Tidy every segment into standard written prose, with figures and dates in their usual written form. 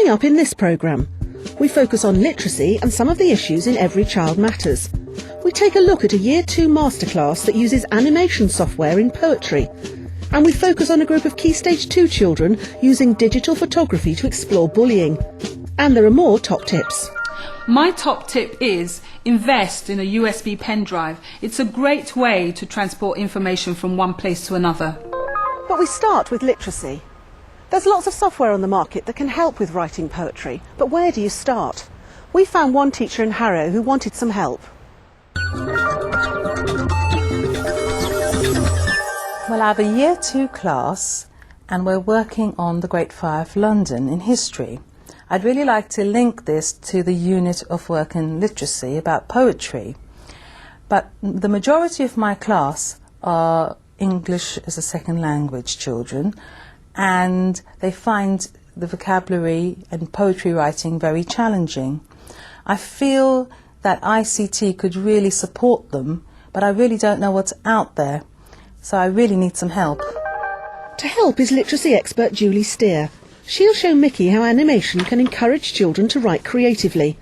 Coming up in this programme, we focus on literacy and some of the issues in Every Child Matters. We take a look at a Year 2 masterclass that uses animation software in poetry. And we focus on a group of Key Stage 2 children using digital photography to explore bullying. And there are more top tips. My top tip is invest in a USB pen drive. It's a great way to transport information from one place to another. But we start with literacy. There's lots of software on the market that can help with writing poetry, but where do you start? We found one teacher in Harrow who wanted some help. Well, I have a Year 2 class and we're working on the Great Fire of London in history. I'd really like to link this to the unit of work in literacy about poetry. But the majority of my class are English as a second language children, and they find the vocabulary and poetry writing very challenging. I feel that ICT could really support them, but I really don't know what's out there, so I really need some help. To help is literacy expert Julie Steer. She'll show Mickey how animation can encourage children to write creatively.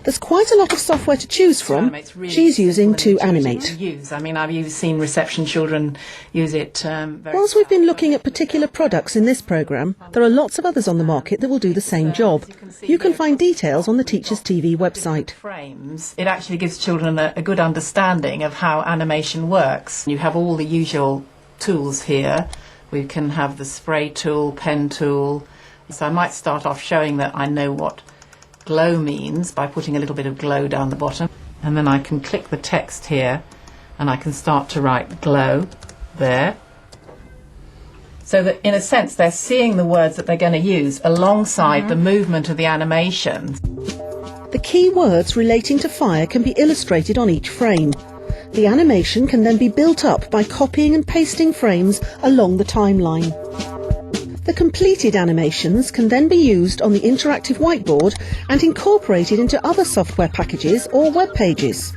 There's quite a lot of software to choose from. She's using to animate. I mean, I've seen reception children use it. Whilst we've been looking at particular products in this programme, there are lots of others on the market that will do the same job. You can find details on the Teachers TV website. It actually gives children a good understanding of how animation works. You have all the usual tools here. We can have the spray tool, pen tool. So I might start off showing that I know what glow means by putting a little bit of glow down the bottom, and then I can click the text here and I can start to write glow there, so that in a sense they're seeing the words that they're going to use alongside the movement of the animation. The key words relating to fire can be illustrated on each frame. The animation can then be built up by copying and pasting frames along the timeline. The completed animations can then be used on the interactive whiteboard and incorporated into other software packages or web pages.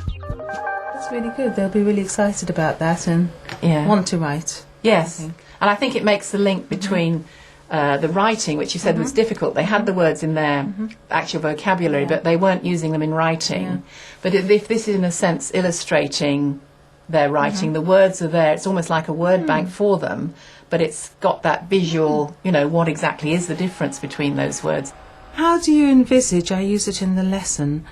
That's really good. They'll be really excited about that and want to write. Yes, and I think it makes the link between the writing, which you said was difficult. They had the words in their actual vocabulary, but they weren't using them in writing. Yeah. But if this is in a sense illustrating their writing, the words are there. It's almost like a word bank for them. But it's got that visual, you know, what exactly is the difference between those words. How do you envisage, I use it in the lesson,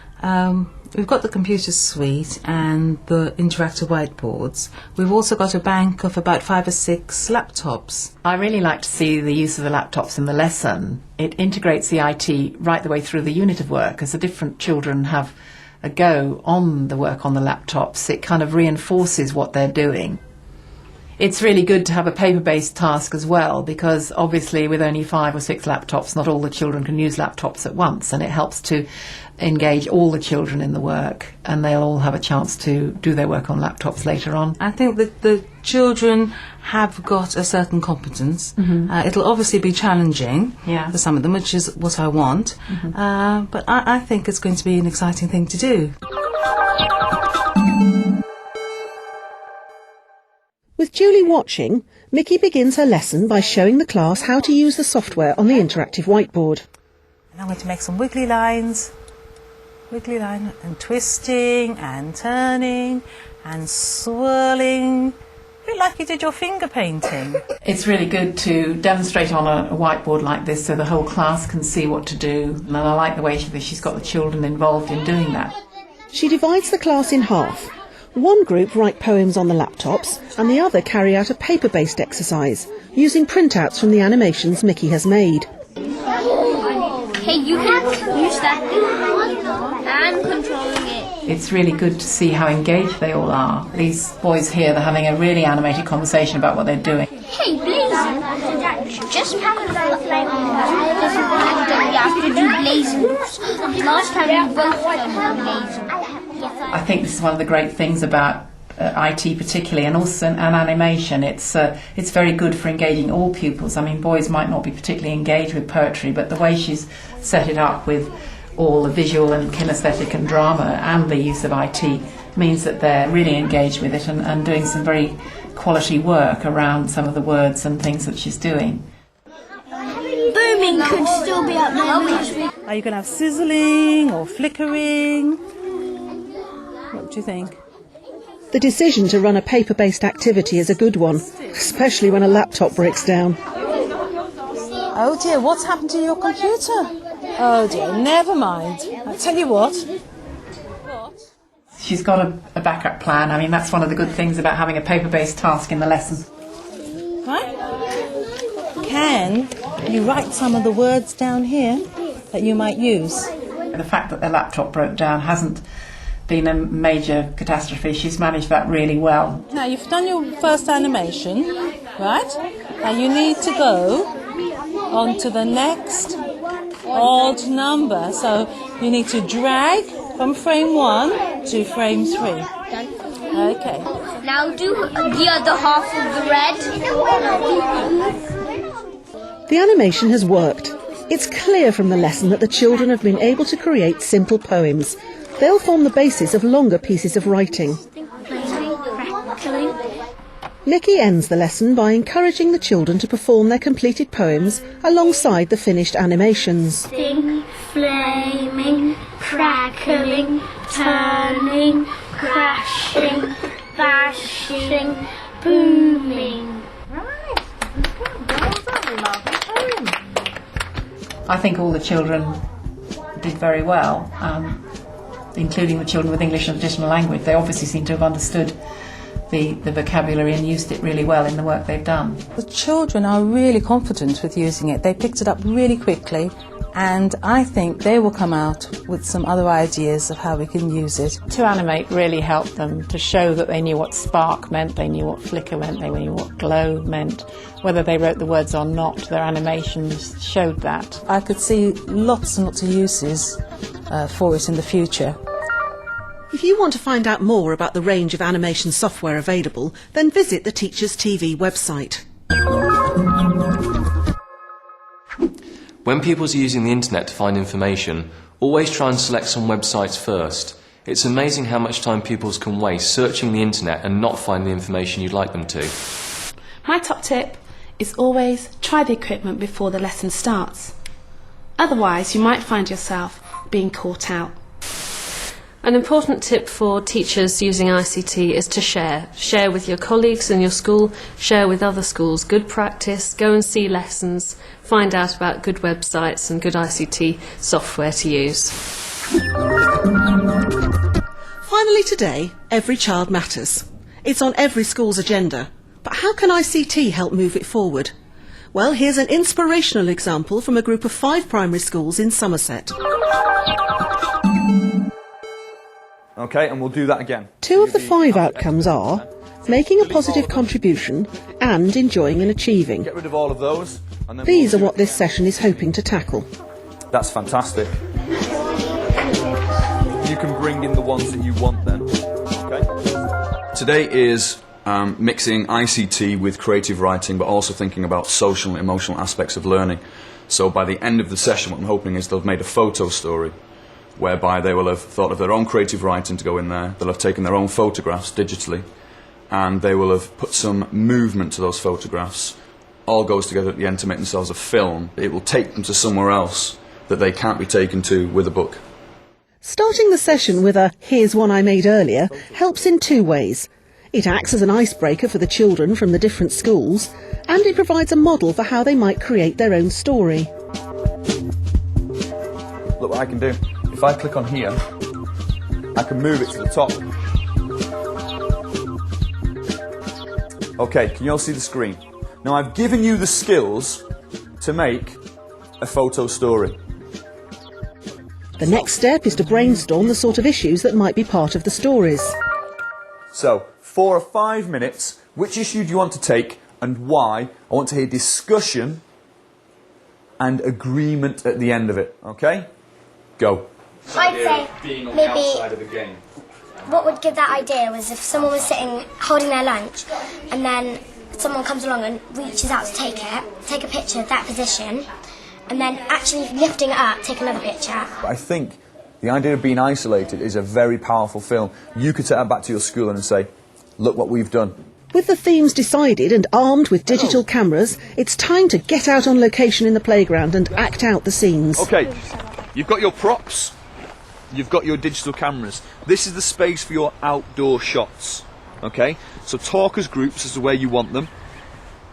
we've got the computer suite and the interactive whiteboards. We've also got a bank of about 5 or 6 laptops. I really like to see the use of the laptops in the lesson. It integrates the IT right the way through the unit of work. As the different children have a go on the work on the laptops, it kind of reinforces what they're doing. It's really good to have a paper-based task as well, because obviously with only 5 or 6 laptops, not all the children can use laptops at once, and it helps to engage all the children in the work, and they'll all have a chance to do their work on laptops later on. I think that the children have got a certain competence. It'll obviously be challenging for some of them, which is what I want, but I think it's going to be an exciting thing to do. With Julie watching, Mickey begins her lesson by showing the class how to use the software on the interactive whiteboard. And I'm going to make some wiggly lines and twisting and turning and swirling, a bit like you did your finger painting. It's really good to demonstrate on a whiteboard like this so the whole class can see what to do, and I like the way she's got the children involved in doing that. She divides the class in half. One group write poems on the laptops and the other carry out a paper-based exercise using printouts from the animations Mickey has made. Hey, you can use that thing. I'm controlling it. It's really good to see how engaged they all are. These boys here, they're having a really animated conversation about what they're doing. Hey, Blaze, just pack a flame on you have to do blazons. Last time you both done blazons. I think this is one of the great things about IT particularly, and also an animation. It's very good for engaging all pupils. I mean, boys might not be particularly engaged with poetry, but the way she's set it up with all the visual and kinesthetic and drama and the use of IT means that they're really engaged with it and doing some very quality work around some of the words and things that she's doing. Booming Sizzling could still be up there. Are you going to have sizzling or flickering? What do you think? The decision to run a paper-based activity is a good one, especially when a laptop breaks down. Oh dear, what's happened to your computer? Oh dear, never mind. I'll tell you what. She's got a backup plan. I mean, that's one of the good things about having a paper-based task in the lesson. Right? Can you write some of the words down here that you might use? The fact that the laptop broke down hasn't been a major catastrophe. She's managed that really well. Now you've done your first animation, right? Now you need to go on to the next odd number. So you need to drag from frame 1 to frame 3. Okay. Now do the other half of the red. The animation has worked. It's clear from the lesson that the children have been able to create simple poems. They'll form the basis of longer pieces of writing. Nikki ends the lesson by encouraging the children to perform their completed poems alongside the finished animations. Flaming, crackling, turning, crashing, bashing, booming. I think all the children did very well, including the children with English and additional language. They obviously seem to have understood the vocabulary and used it really well in the work they've done. The children are really confident with using it. They picked it up really quickly, and I think they will come out with some other ideas of how we can use it. To animate really helped them to show that they knew what spark meant, they knew what flicker meant, they knew what glow meant. Whether they wrote the words or not, their animations showed that. I could see lots and lots of uses for it in the future. If you want to find out more about the range of animation software available, then visit the Teachers TV website. When pupils are using the internet to find information, always try and select some websites first. It's amazing how much time pupils can waste searching the internet and not find the information you'd like them to. My top tip is always try the equipment before the lesson starts. Otherwise, you might find yourself being caught out. An important tip for teachers using ICT is to share. Share with your colleagues in your school, share with other schools. Good practice, go and see lessons, find out about good websites and good ICT software to use. Finally today, every child matters. It's on every school's agenda. But how can ICT help move it forward? Well, here's an inspirational example from a group of 5 primary schools in Somerset. Okay, and we'll do that again. 2 of the 5 outcomes are making a positive contribution and enjoying and achieving. Get rid of all of those. And then These are what this session is hoping to tackle. That's fantastic. You can bring in the ones that you want then. Okay. Today is mixing ICT with creative writing, but also thinking about social and emotional aspects of learning. So by the end of the session, what I'm hoping is they'll have made a photo story, whereby they will have thought of their own creative writing to go in there, they'll have taken their own photographs digitally, and they will have put some movement to those photographs. All goes together at the end to make themselves a film. It will take them to somewhere else that they can't be taken to with a book. Starting the session with a "here's one I made earlier" helps in 2 ways. It acts as an icebreaker for the children from the different schools, and it provides a model for how they might create their own story. Look what I can do. If I click on here, I can move it to the top. Okay, can you all see the screen? Now I've given you the skills to make a photo story. The next step is to brainstorm the sort of issues that might be part of the stories. So, 4 or 5 minutes, which issue do you want to take and why? I want to hear discussion and agreement at the end of it, okay? Go. I'd say maybe what would give that idea was if someone was sitting holding their lunch and then someone comes along and reaches out to take a picture of that position, and then actually lifting it up, take another picture. I think the idea of being isolated is a very powerful film. You could take that back to your school and say, look what we've done. With the themes decided and armed with digital cameras, it's time to get out on location in the playground and act out the scenes. Okay, you've got your props, you've got your digital cameras. This is the space for your outdoor shots. Okay, so talk as groups as to where you want them.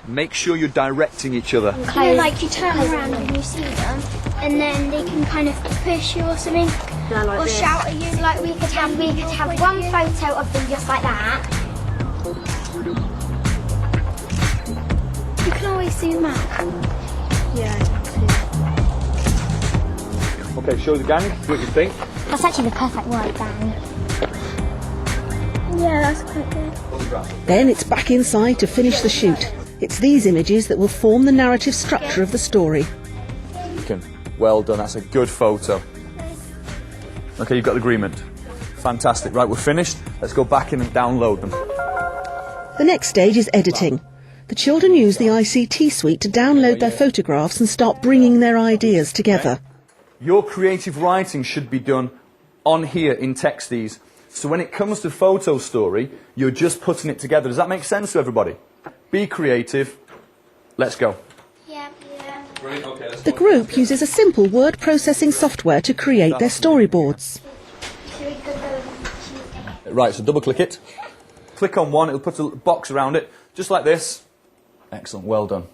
Make sure you're directing each other. You know, like you turn around and you see them, and then they can kind of push you or something, or shout at you. Like we could have one photo of them just like that. You can always zoom out. Okay, show the gang what you think. That's actually the perfect word, gang. Yeah, that's quite good. Then it's back inside to finish the shoot. It's these images that will form the narrative structure of the story. Well done, that's a good photo. Okay, you've got agreement. Fantastic. Right, we're finished. Let's go back in and download them. The next stage is editing. The children use the ICT suite to download their photographs and start bringing their ideas together. Your creative writing should be done on here in Texties. So when it comes to photo story, you're just putting it together. Does that make sense to everybody? Be creative. Let's go. Yeah. The group uses a simple word processing software to create their storyboards. Right, so double click it. Click on one, it'll put a box around it, just like this. Excellent, well done.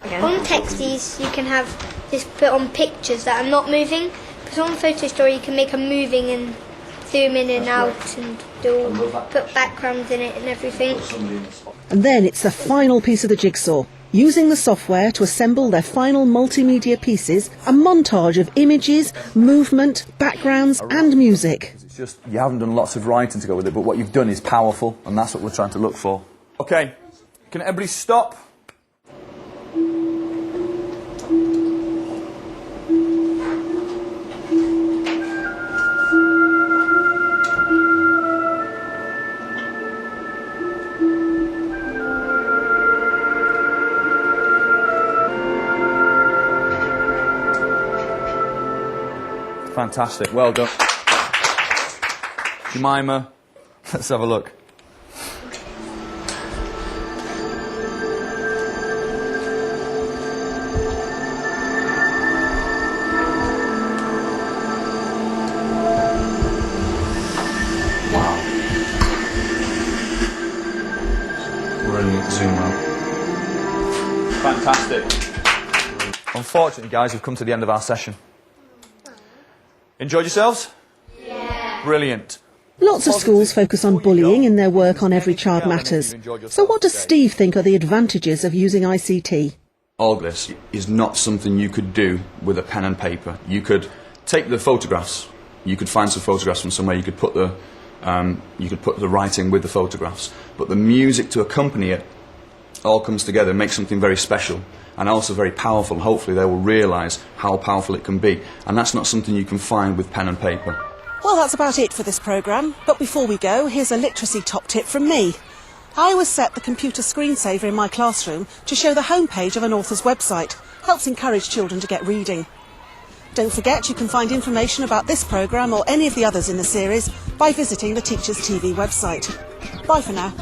On Texties, you can have this put on pictures that are not moving. Because on Photo Story, you can make them moving and zoom in and out and put backgrounds in it and everything. And then it's the final piece of the jigsaw. Using the software to assemble their final multimedia pieces, a montage of images, movement, backgrounds and music. It's just, you haven't done lots of writing to go with it, but what you've done is powerful, and that's what we're trying to look for. Okay, can everybody stop? Fantastic, well done. Jemima, let's have a look. Wow. Brilliant zoom out. Fantastic. Unfortunately, guys, we've come to the end of our session. Enjoyed yourselves? Yeah. Brilliant. Lots of schools focus on bullying in their work on Every Child Matters. So what does Steve think are the advantages of using ICT? All this is not something you could do with a pen and paper. You could take the photographs. You could find some photographs from somewhere. You could put the writing with the photographs. But the music to accompany it all comes together and makes something very special. And also very powerful. Hopefully they will realise how powerful it can be. And that's not something you can find with pen and paper. Well, that's about it for this programme. But before we go, here's a literacy top tip from me. I always set the computer screensaver in my classroom to show the homepage of an author's website. Helps encourage children to get reading. Don't forget you can find information about this programme or any of the others in the series by visiting the Teachers TV website. Bye for now.